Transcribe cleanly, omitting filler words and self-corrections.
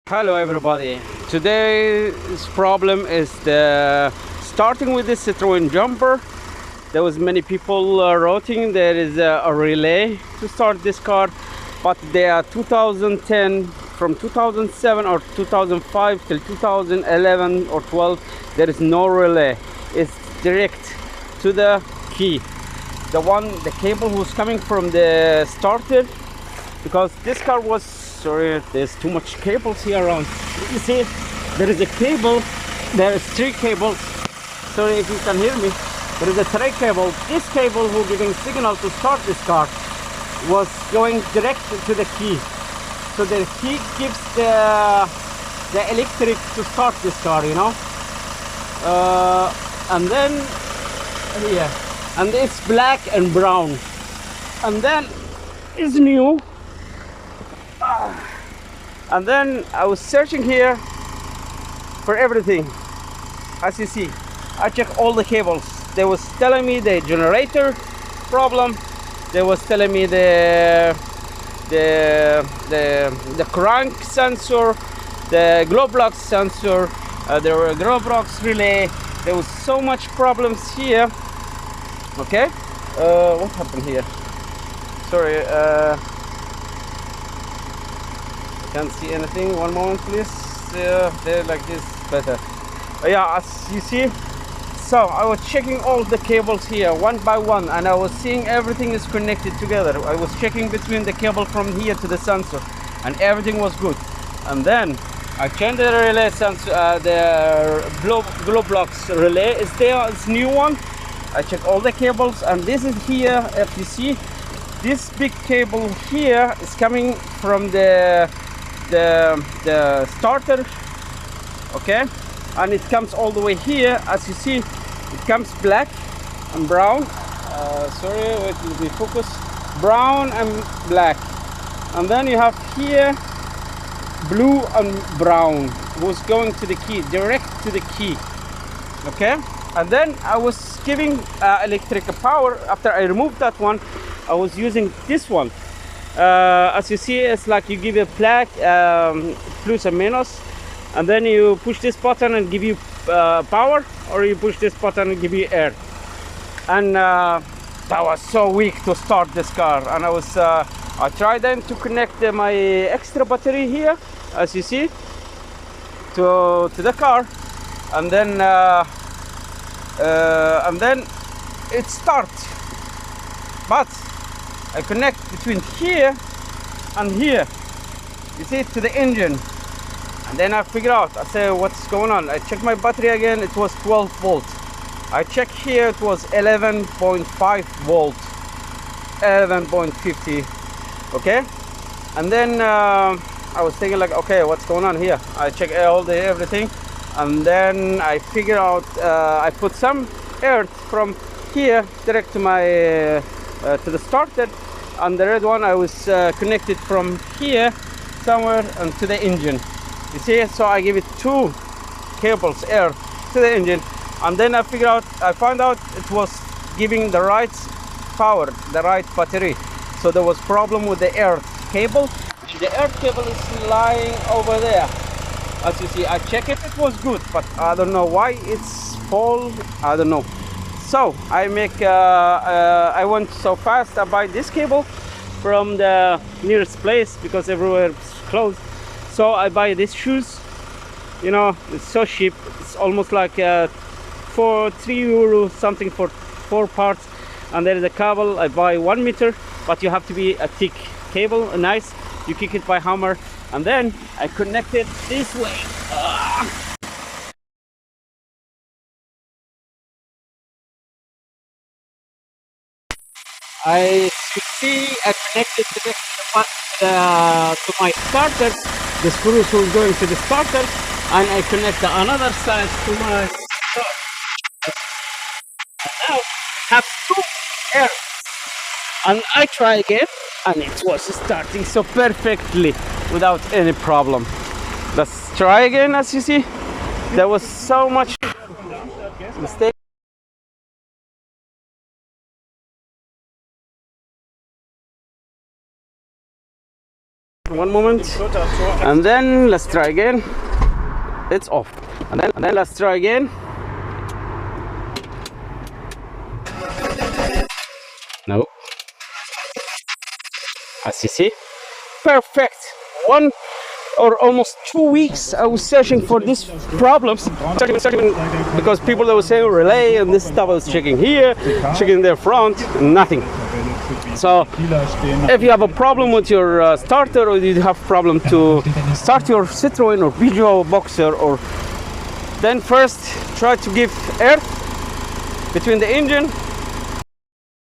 Hello everybody. Today's problem is the starting with the Citroen jumper. There was many people routing. There is a relay to start this car, but they are 2010 from 2007 or 2005 till 2011 or 12. There is no relay. It's direct to the key. The cable was coming from the starter, because this car was, sorry, there's too much cables here around. You see, there is a cable, there is three cables. Sorry if you can hear me. There is a three cable. This cable who giving signal to start this car was going direct to the key. So the key gives the electric to start this car, you know. And then here, and it's black and brown. And then it's new. And then I was searching here for everything. As you see, I checked all the cables. They was telling me the generator problem. They was telling me the crank sensor, the glow box sensor, there were glow box relay. There was so much problems here. Okay, what happened here? Sorry, can't see anything. One moment please. There, like this, better. Yeah, as you see, so I was checking all the cables here one by one, and I was seeing everything is connected together. I was checking between the cable from here to the sensor, and everything was good. And then I changed the relay sensor, the glow box relay is there. It's new one. I checked all the cables, and this is here. If you see, this big cable here is coming from the starter, okay, and it comes all the way here. As you see, it comes black and brown. Sorry, wait, let me focus. Brown and black, and then you have here blue and brown, was going to the key, direct to the key, okay. And then I was giving electric power. After I removed that one, I was using this one. As you see, it's like you give a plug, plus and minus, and then you push this button and give you power, or you push this button and give you air. And that was so weak to start this car. And I tried then to connect my extra battery here, as you see, to the car, and then it starts, but I connect between here and here, you see, to the engine. And then I figure out, I say, what's going on? I check my battery again, it was 12 volt. I check here, it was 11.5 volt, 11.50, okay. And then I was thinking like, okay, what's going on here? I check everything, and then I figure out, I put some earth from here direct to my to the starter, and the red one I was connected from here somewhere and to the engine, you see. So I give it two cables air to the engine, and then I found out it was giving the right power, the right battery. So there was problem with the earth cable. The earth cable is lying over there. As you see, I check it, it was good, but I don't know why it's fall, I don't know. So I I went so fast, I buy this cable from the nearest place because everywhere is closed. So I buy these shoes, you know, it's so cheap. It's almost like for €3 something for 4 parts. And there is a cable, I buy 1 meter, but you have to be a thick cable, nice. You kick it by hammer, and then I connect it this way. I see I connected to my starter. The screws will go into the starter, and I connect the another side to my starter. Now I have two air, and I try again, and it was starting so perfectly without any problem. Let's try again. As you see, there was so much mistake. one moment. And then let's try again. It's off. And then let's try again. No. As you see, perfect. 1 or almost 2 weeks I was searching for these problems, searching because people that were saying relay and this stuff. I was checking here, checking their front, nothing. So if you have a problem with your starter, or you have problem to start your Citroen or Peugeot Boxer, or then first try to give earth between the engine